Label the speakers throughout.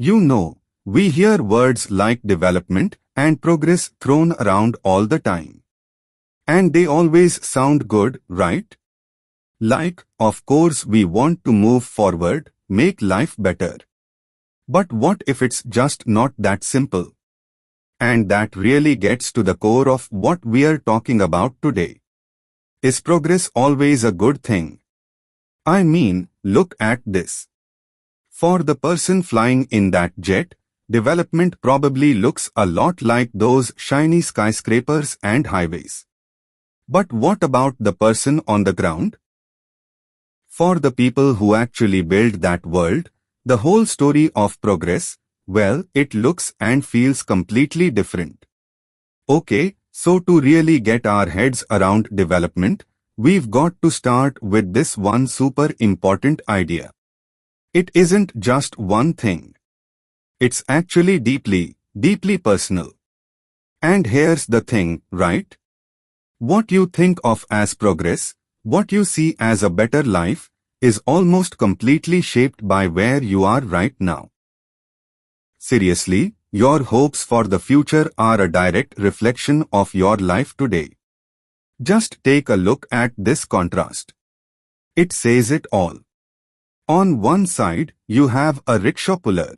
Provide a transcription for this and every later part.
Speaker 1: You know, we hear words like development and progress thrown around all the time. And they always sound good, right? Like, of course we want to move forward, make life better. But what if it's just not that simple? And that really gets to the core of what we are talking about today. Is progress always a good thing? I mean, look at this. For the person flying in that jet, development probably looks a lot like those shiny skyscrapers and highways. But what about the person on the ground? For the people who actually build that world, the whole story of progress, well, it looks and feels completely different. Okay, so to really get our heads around development, we've got to start with this one super important idea. It isn't just one thing. It's actually deeply, deeply personal. And here's the thing, right? What you think of as progress, what you see as a better life, is almost completely shaped by where you are right now. Seriously, your hopes for the future are a direct reflection of your life today. Just take a look at this contrast. It says it all. On one side, you have a rickshaw puller.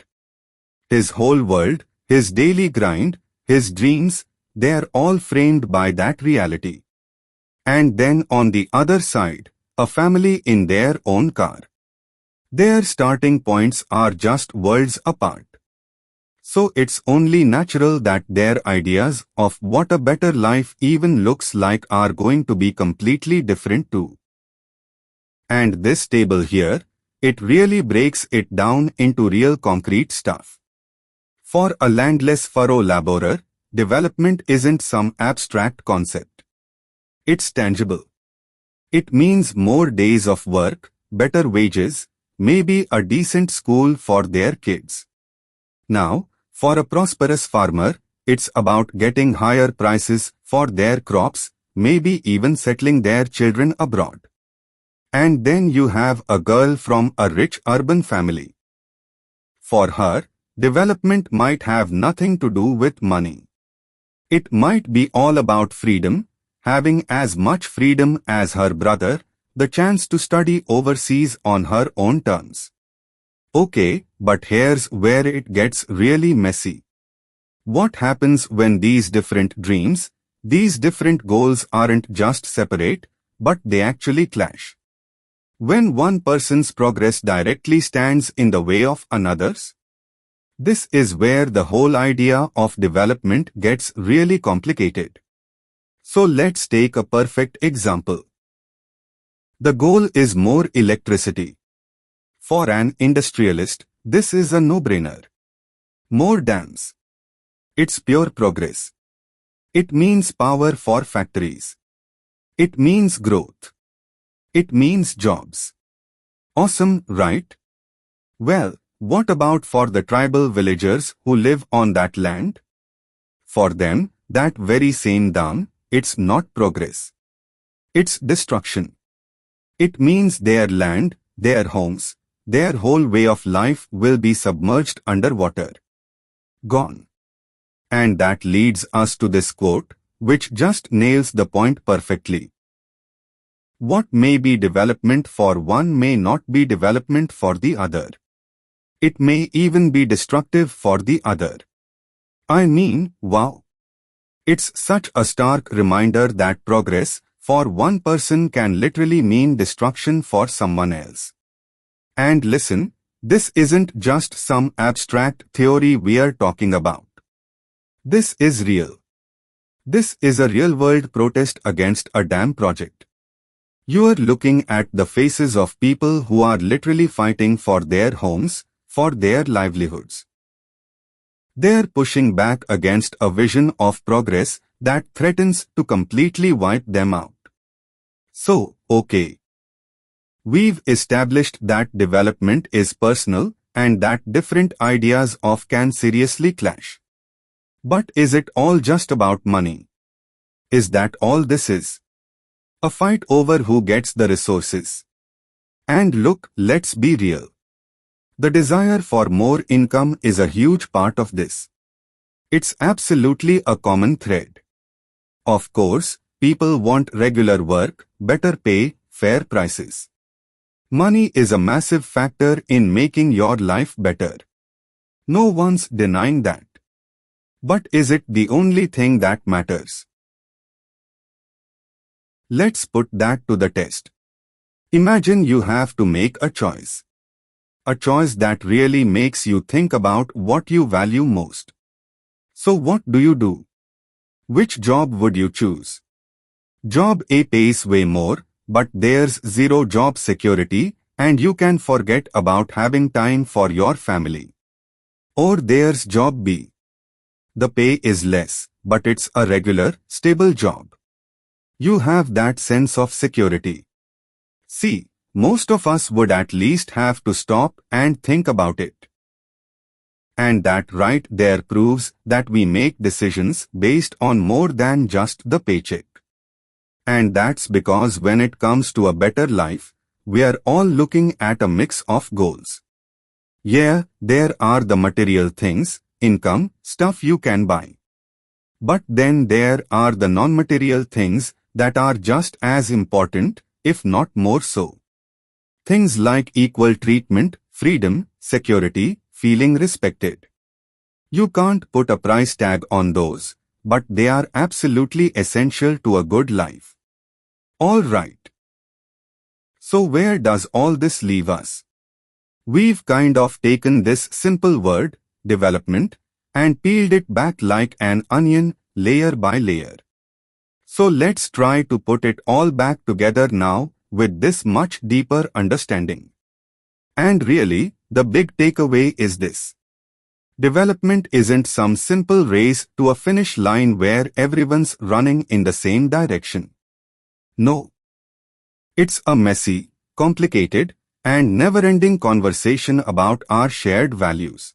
Speaker 1: His whole world, his daily grind, his dreams, they're all framed by that reality. And then on the other side, a family in their own car. Their starting points are just worlds apart. So it's only natural that their ideas of what a better life even looks like are going to be completely different too. And this table here, it really breaks it down into real concrete stuff. For a landless furrow laborer, development isn't some abstract concept. It's tangible. It means more days of work, better wages, maybe a decent school for their kids. Now, for a prosperous farmer, it's about getting higher prices for their crops, maybe even settling their children abroad. And then you have a girl from a rich urban family. For her, development might have nothing to do with money. It might be all about freedom, having as much freedom as her brother, the chance to study overseas on her own terms. Okay, but here's where it gets really messy. What happens when these different dreams, these different goals aren't just separate, but they actually clash? When one person's progress directly stands in the way of another's? This is where the whole idea of development gets really complicated. So let's take a perfect example. The goal is more electricity. For an industrialist, this is a no-brainer. More dams. It's pure progress. It means power for factories. It means growth. It means jobs. Awesome, right? Well, what about for the tribal villagers who live on that land? For them, that very same dam, it's not progress. It's destruction. It means their land, their homes, their whole way of life will be submerged underwater. Gone. And that leads us to this quote, which just nails the point perfectly. What may be development for one may not be development for the other. It may even be destructive for the other. I mean, wow. It's such a stark reminder that progress for one person can literally mean destruction for someone else. And listen, this isn't just some abstract theory we are talking about. This is real. This is a real-world protest against a dam project. You are looking at the faces of people who are literally fighting for their homes, for their livelihoods. They're pushing back against a vision of progress that threatens to completely wipe them out. So, okay. We've established that development is personal and that different ideas of can seriously clash. But is it all just about money? Is that all this is? A fight over who gets the resources? And look, let's be real. The desire for more income is a huge part of this. It's absolutely a common thread. Of course, people want regular work, better pay, fair prices. Money is a massive factor in making your life better. No one's denying that. But is it the only thing that matters? Let's put that to the test. Imagine you have to make a choice. A choice that really makes you think about what you value most. So what do you do? Which job would you choose? Job A pays way more, but there's zero job security, and you can forget about having time for your family. Or there's job B. The pay is less, but it's a regular, stable job. You have that sense of security. See, most of us would at least have to stop and think about it. And that right there proves that we make decisions based on more than just the paycheck. And that's because when it comes to a better life, we are all looking at a mix of goals. Yeah, there are the material things, income, stuff you can buy. But then there are the non-material things that are just as important, if not more so. Things like equal treatment, freedom, security, feeling respected. You can't put a price tag on those, but they are absolutely essential to a good life. All right. So where does all this leave us? We've kind of taken this simple word, development, and peeled it back like an onion, layer by layer. So let's try to put it all back together now with this much deeper understanding. And really, the big takeaway is this. Development isn't some simple race to a finish line where everyone's running in the same direction. No. It's a messy, complicated, and never-ending conversation about our shared values.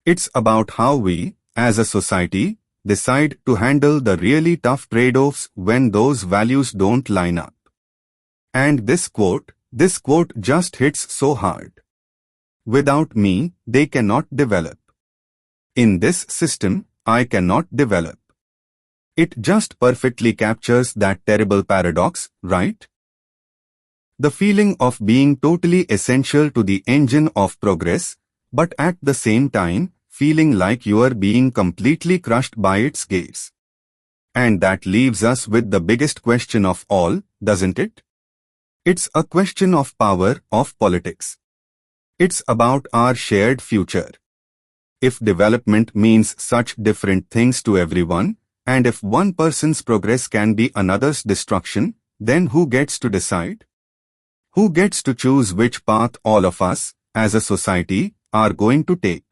Speaker 1: It's about how we, as a society, decide to handle the really tough trade-offs when those values don't line up. And this quote just hits so hard. Without me, they cannot develop. In this system, I cannot develop. It just perfectly captures that terrible paradox, right? The feeling of being totally essential to the engine of progress, but at the same time, feeling like you are being completely crushed by its gaze. And that leaves us with the biggest question of all, doesn't it? It's a question of power, of politics. It's about our shared future. If development means such different things to everyone, and if one person's progress can be another's destruction, then who gets to decide? Who gets to choose which path all of us, as a society, are going to take?